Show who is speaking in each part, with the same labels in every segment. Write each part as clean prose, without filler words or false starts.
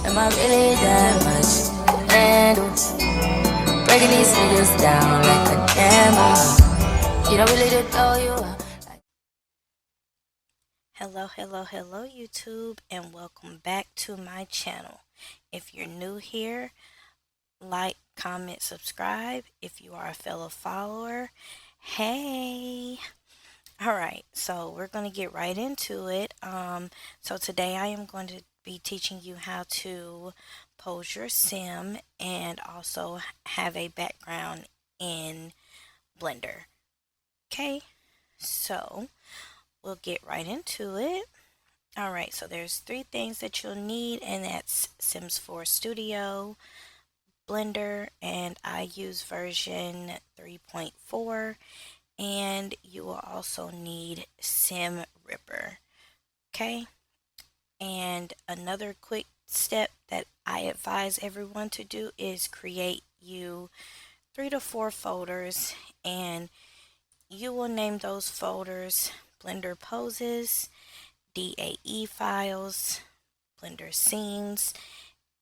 Speaker 1: Am I really that much to handle? Breaking these niggas down like a camel. You don't really to throw you up.
Speaker 2: Hello, YouTube, and welcome back to my channel. If you're new here, like, comment, subscribe. If you are a fellow follower, hey. All right, so we're going to get right into it. So today I am going to be teaching you how to pose your sim and also have a background in Blender. Okay, so we'll get right into it. Alright, so there's three things that you'll need, and that's Sims 4 Studio, Blender, and I use version 3.4, and you will also need SimRipper. Okay, and another quick step that I advise everyone to do is create you 3 to 4 folders, and you will name those folders Blender Poses, DAE files, Blender scenes,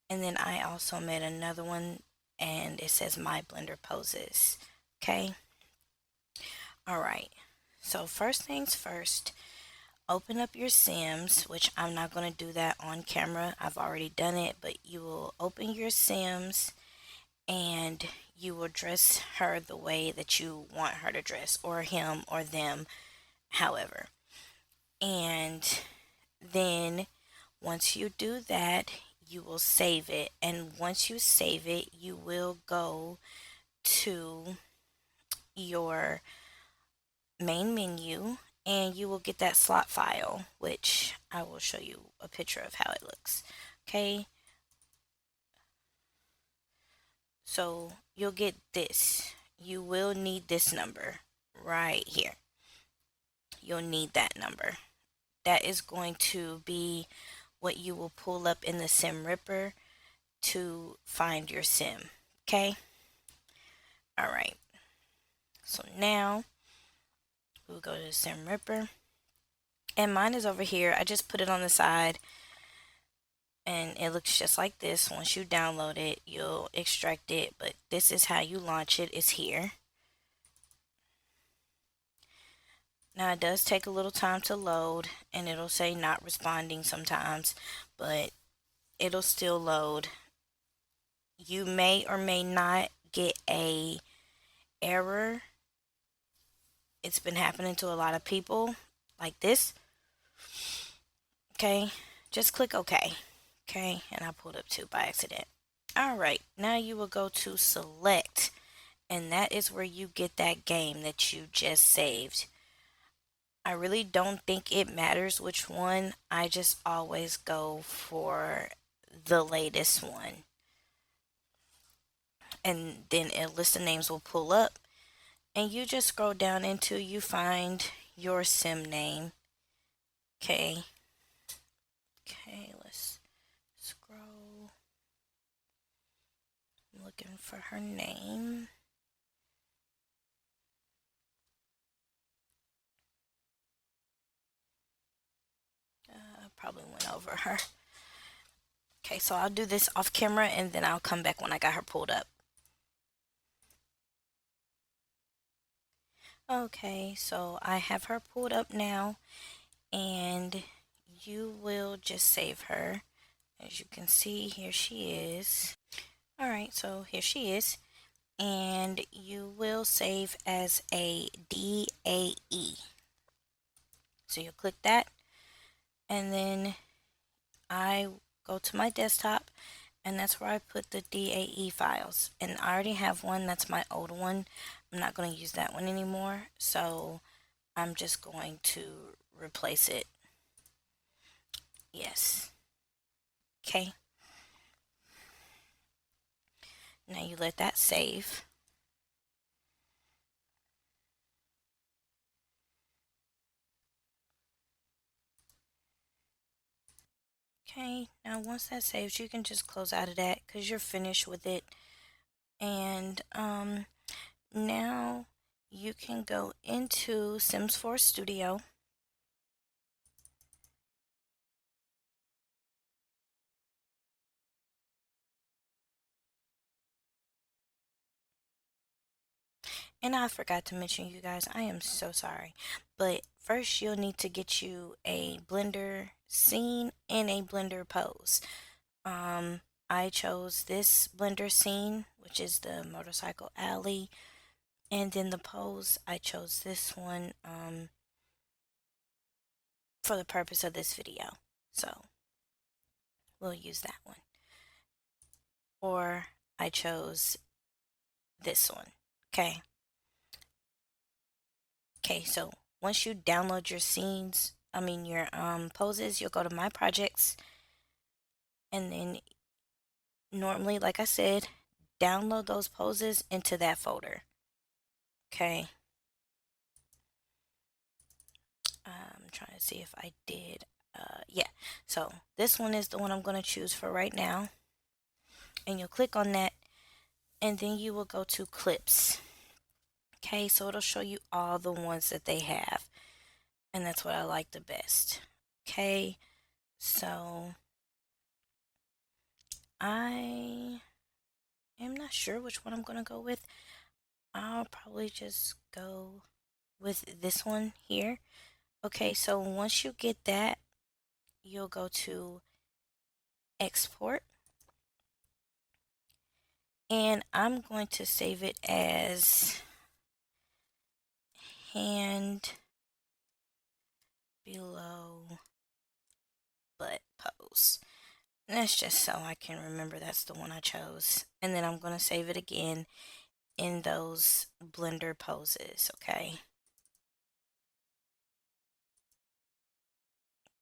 Speaker 2: and then I also made another one and it says my Blender poses. Okay, all right, so first things first, open up your Sims, which I'm not going to do that on camera. I've already done it, but you will open your Sims and you will dress her the way that you want her to dress, or him or them, however. And then once you do that, you will save it. And once you save it, you will go to your main menu and you will get that slot file, which I will show you a picture of how it looks. Okay, so you'll get this. You will need this number right here. You'll need that number. That is going to be what you will pull up in the SimRipper to find your sim. Okay, all right, so now we'll go to SimRipper, and mine is over here. I just put it on the side and it looks just like this. Once you download it, you'll extract it, but this is how you launch it. It's here. Now it does take a little time to load and it'll say not responding sometimes, but it'll still load. You may or may not get a error. It's been happening to a lot of people like this. Okay, just click OK. Okay, and I pulled up 2 by accident. All right, now you will go to select, and that is where you get that game that you just saved. I really don't think it matters which one. I just always go for the latest one. And then a list of names will pull up, and you just scroll down until you find your sim name. Okay. Okay, let's scroll. I'm looking for her name. Probably went over her. Okay, so I'll do this off camera and then I'll come back when I got her pulled up. Okay, so I have her pulled up now, and you will just save her. As you can see, here she is. Alright, so here she is. And you will save as a DAE. So you'll click that, and then I go to my desktop, and that's where I put the DAE files. And I already have one, that's my old one. I'm not going to use that one anymore, so I'm just going to replace it. Yes. Okay. Now you let that save. Okay, now once that saves, you can just close out of that because you're finished with it. And now you can go into Sims 4 Studio. And I forgot to mention, you guys, I am so sorry. But first, you'll need to get you a blender scene and a blender pose. Um, I chose this blender scene, which is the motorcycle alley. And then the pose, I chose this one for the purpose of this video. So we'll use that one. Or I chose this one. Okay. Okay, so once you download your scenes, your poses, you'll go to My Projects, and then normally, like I said, download those poses into that folder. Okay. I'm trying to see if I did. Yeah. So this one is the one I'm going to choose for right now. And you'll click on that, and then you will go to clips. Okay, so it'll show you all the ones that they have. And that's what I like the best. Okay, so I am not sure which one I'm going to go with. I'll probably just go with this one here. Okay, so once you get that, you'll go to export. And I'm going to save it as hand below butt pose. And that's just so I can remember that's the one I chose. And then I'm going to save it again in those blender poses, okay?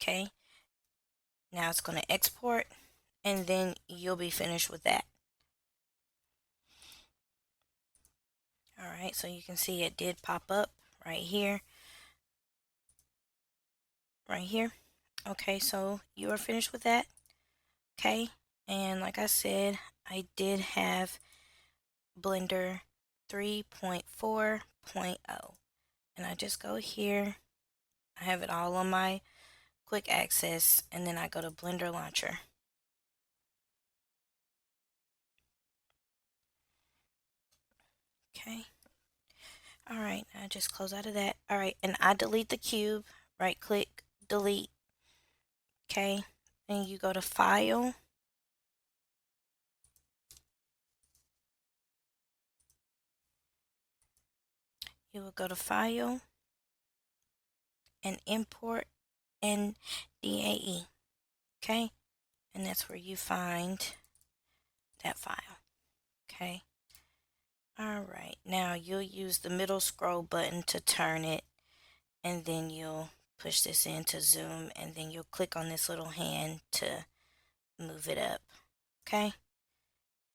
Speaker 2: Okay. Now it's going to export, and then you'll be finished with that. Alright, so you can see it did pop up right here. Right here. Okay, so you are finished with that. Okay, and like I said, I did have Blender 3.4.0. And I just go here. I have it all on my quick access, and then I go to Blender Launcher. Okay. All right, I just close out of that. All right, and I delete the cube. Right click, delete. Okay, and you go to File. You will go to File and Import NDAE. Okay, and that's where you find that file. Okay. All right, now you'll use the middle scroll button to turn it, and then you'll push this in to zoom, and then you'll click on this little hand to move it up. Okay.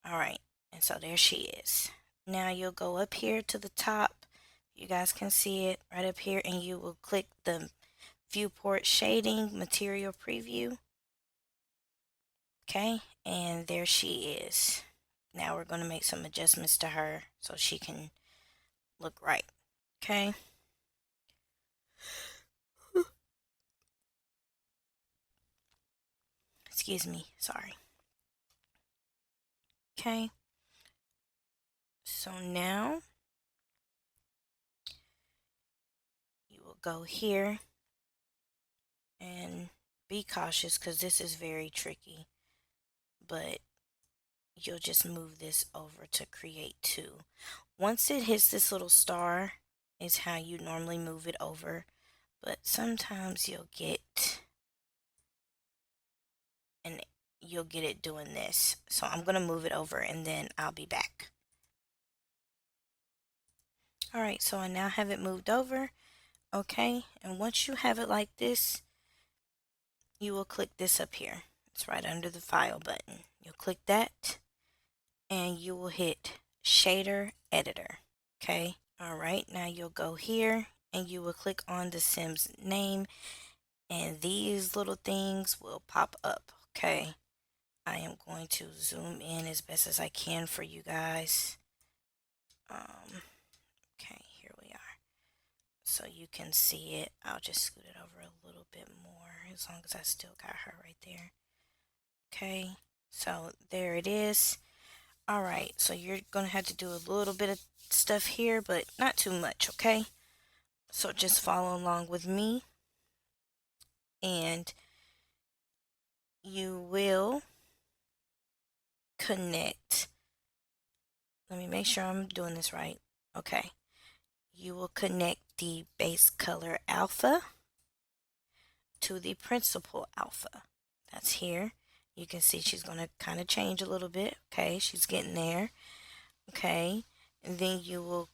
Speaker 2: All right, and so there she is. Now you'll go up here to the top. You guys can see it right up here, and you will click the viewport shading material preview. Okay, and there she is. Now we're going to make some adjustments to her so she can look right. Okay. Excuse me, sorry. Okay. So now you will go here and be cautious because this is very tricky, but you'll just move this over to create two. Once it hits this little star is how you normally move it over, but sometimes you'll get it doing this. So I'm going to move it over and then I'll be back. Alright, so I now have it moved over. Okay, and once you have it like this, you will click this up here. It's right under the file button. You'll click that and you will hit shader editor. Okay, alright, now you'll go here and you will click on the sim's name, and these little things will pop up. Okay, I am going to zoom in as best as I can for you guys. Okay, here we are. So you can see it. I'll just scoot it over a little bit more as long as I still got her right there. Okay, so there it is. Alright, so you're gonna have to do a little bit of stuff here, but not too much, okay? So just follow along with me, and you will connect. Let me make sure I'm doing this right. Okay. You will connect the base color alpha to the principal alpha. That's here. You can see she's going to kind of change a little bit. Okay, she's getting there. Okay, and then you will,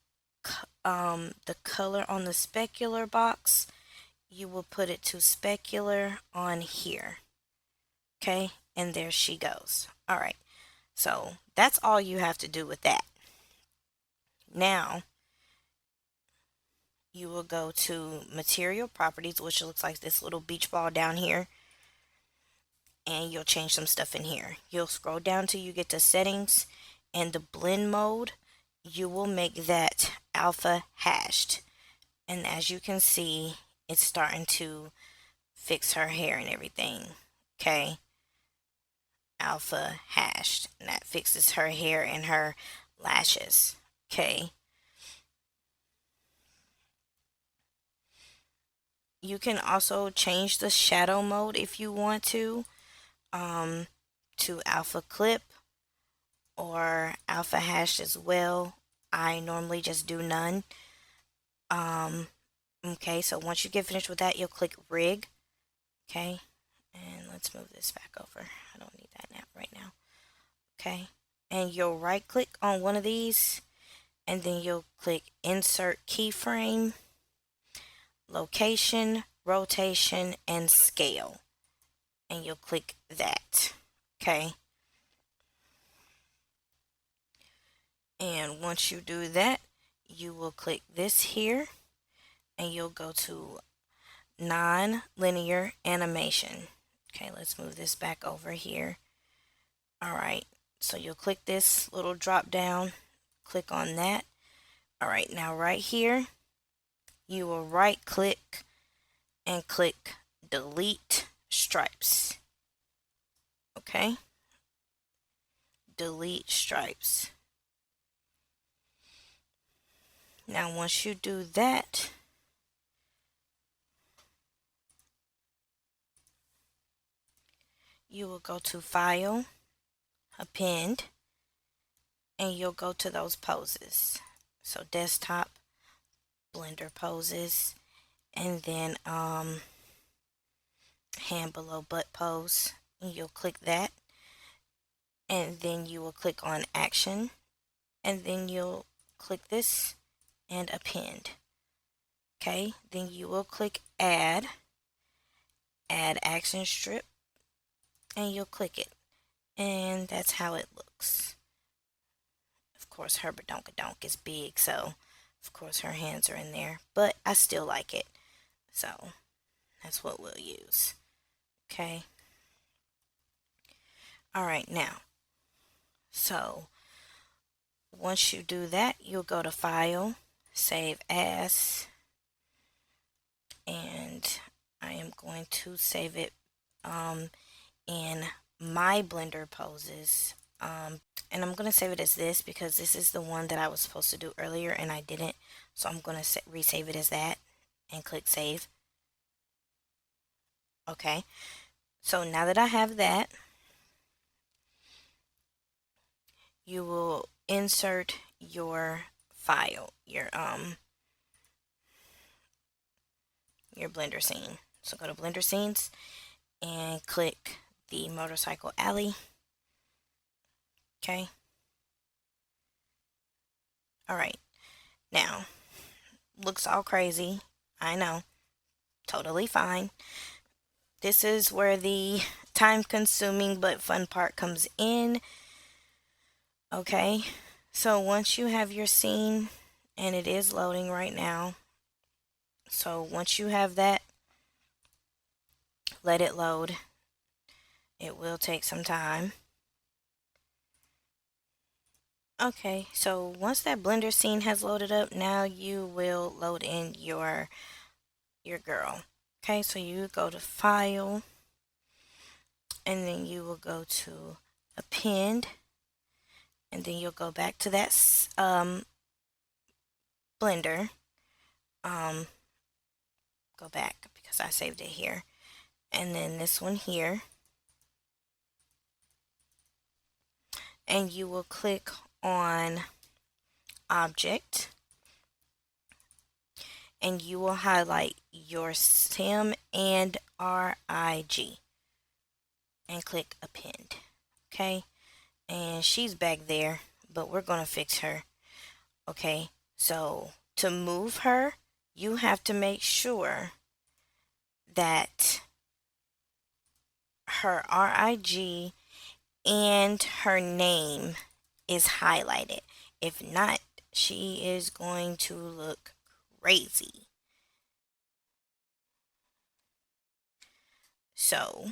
Speaker 2: the color on the specular box, you will put it to specular on here. Okay, and there she goes. All right, so that's all you have to do with that. Now, you will go to material properties, which looks like this little beach ball down here, and you'll change some stuff in here. You'll scroll down till you get to settings, and the blend mode, you will make that alpha hashed. And as you can see, it's starting to fix her hair and everything. Okay, alpha hashed, and that fixes her hair and her lashes. Okay, you can also change the shadow mode if you want to alpha clip or alpha hash as well. I normally just do none. Okay, so once you get finished with that, you'll click rig. Okay, and let's move this back over. I don't need that now right now. Okay, and you'll right click on one of these, and then you'll click insert keyframe, location, rotation, and scale, and you'll click that. Okay, and once you do that, you will click this here, and you'll go to non-linear animation. Okay, let's move this back over here. All right, so you'll click this little drop down, click on that. All right, now right here, you will right click and click delete stripes. Okay, delete stripes. Now once you do that, you will go to file, append, and you'll go to those poses. So desktop, blender poses, and then hand below butt pose, and you'll click that, and then you will click on action, and then you'll click this and append. Okay, then you will click add action strip, and you'll click it, and that's how it looks. Of course her badonkadonk is big, so of course her hands are in there, but I still like it, so that's what we'll use. Okay, all right, now, so once you do that, you'll go to file, save as, and I am going to save it in my blender poses, and I'm going to save it as this because this is the one that I was supposed to do earlier and I didn't, so I'm going to resave it as that and click save. Okay, so now that I have that, you will insert your file, your blender scene. So go to blender scenes and click the motorcycle alley. Okay, all right, now looks all crazy, I know, totally fine. This is where the time consuming but fun part comes in. Okay, so once you have your scene, and it is loading right now, so once you have that, let it load. It will take some time. Okay, so once that blender scene has loaded up, now you will load in your girl. Okay, so you go to file, and then you will go to append, and then you'll go back to that blender. Um, go back because I saved it here. And then this one here. And you will click on Object. And you will highlight your SIM and RIG. And click Append. Okay? And she's back there, but we're going to fix her. Okay? So to move her, you have to make sure that her RIG and her name is highlighted. If not, she is going to look crazy. So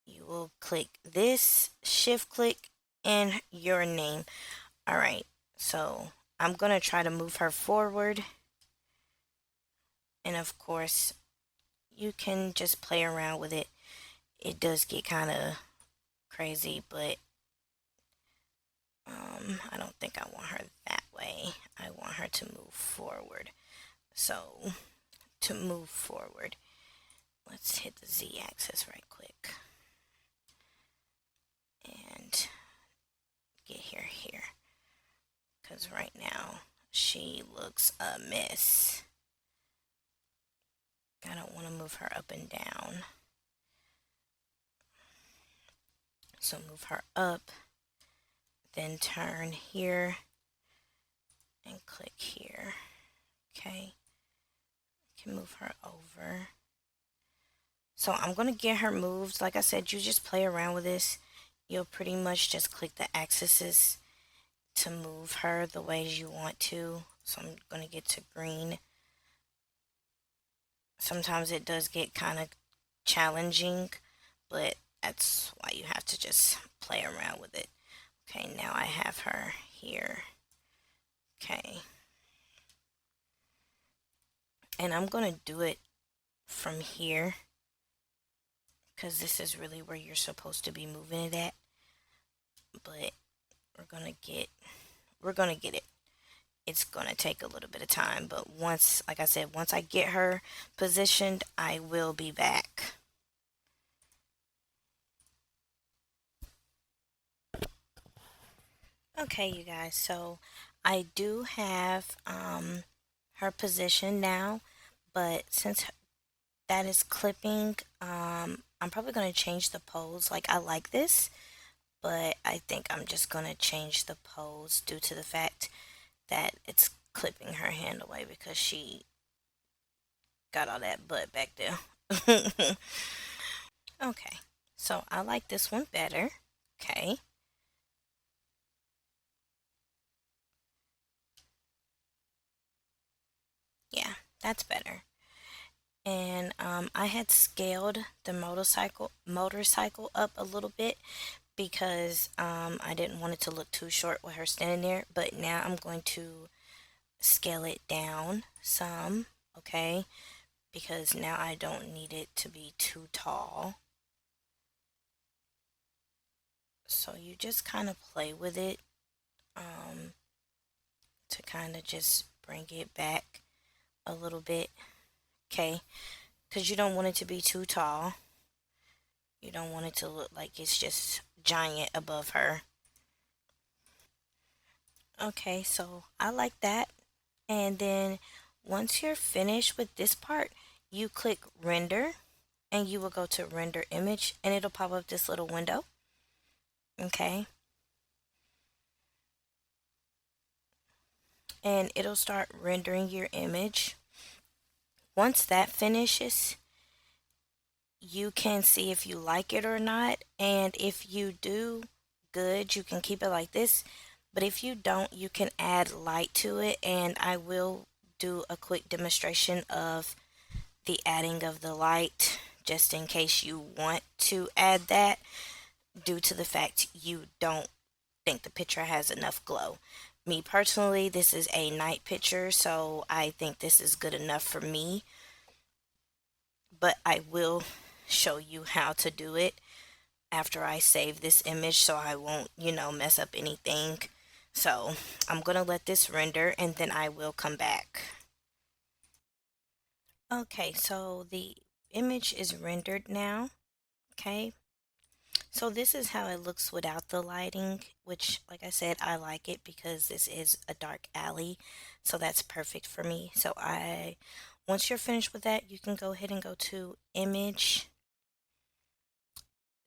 Speaker 2: you will click this, shift click, and your name. All right, so I'm going to try to move her forward. And of course, you can just play around with it. It does get kind of crazy, but I don't think I want her that way. I want her to move forward. So to move forward, let's hit the Z axis right quick and get here, because right now she looks a mess. I don't want to move her up and down. So move her up, then turn here and click here. Okay, can move her over. So I'm going to get her moved. Like I said, you just play around with this. You'll pretty much just click the axes to move her the ways you want to. So I'm going to get to green. Sometimes it does get kind of challenging, but that's why you have to just play around with it. Okay, now I have her here. Okay. And I'm going to do it from here, because this is really where you're supposed to be moving it at. But we're going to get it. It's going to take a little bit of time, but once, like I said, once I get her positioned, I will be back. Okay, you guys, so I do have her position now, but since that is clipping, I'm probably going to change the pose. Like, I like this, but I think I'm just going to change the pose due to the fact that it's clipping her hand away because she got all that butt back there. Okay, so I like this one better. Okay. Yeah, that's better. And I had scaled the motorcycle up a little bit because I didn't want it to look too short with her standing there. But now I'm going to scale it down some, okay? Because now I don't need it to be too tall. So you just kind of play with it to kind of just bring it back a little bit, okay? Because you don't want it to be too tall. You don't want it to look like it's just giant above her. Okay, so I like that. And then once you're finished with this part, you click render and you will go to render image and it'll pop up this little window. Okay. And it'll start rendering your image. Once that finishes, you can see if you like it or not. And if you do, good, you can keep it like this. But if you don't, you can add light to it. And I will do a quick demonstration of the adding of the light just in case you want to add that due to the fact you don't think the picture has enough glow. Me personally, this is a night picture, so I think this is good enough for me. But I will show you how to do it. after I save this image so I won't, mess up anything. So I'm gonna let this render and then I will come back. Okay, so the image is rendered now. Okay, so this is how it looks without the lighting, which, like I said, I like it because this is a dark alley, so that's perfect for me. So once you're finished with that, you can go ahead and go to Image,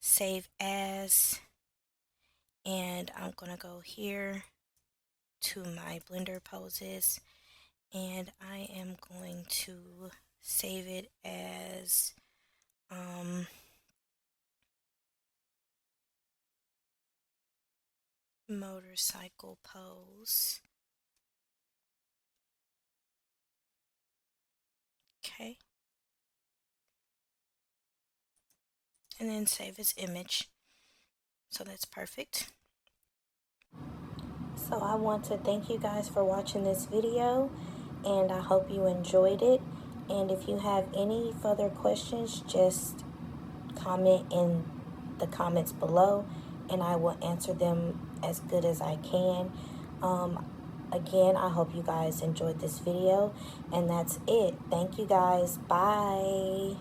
Speaker 2: Save As, and I'm gonna go here to my Blender poses, and I am going to save it as motorcycle pose. Okay, and then save as image. So that's perfect. So I want to thank you guys for watching this video, and I hope you enjoyed it. And if you have any further questions, just comment in the comments below and I will answer them as good as I can. Again, I hope you guys enjoyed this video, and that's it. Thank you guys. Bye.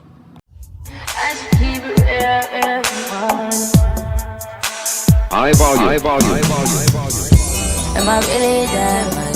Speaker 1: High volume. Am I really that much?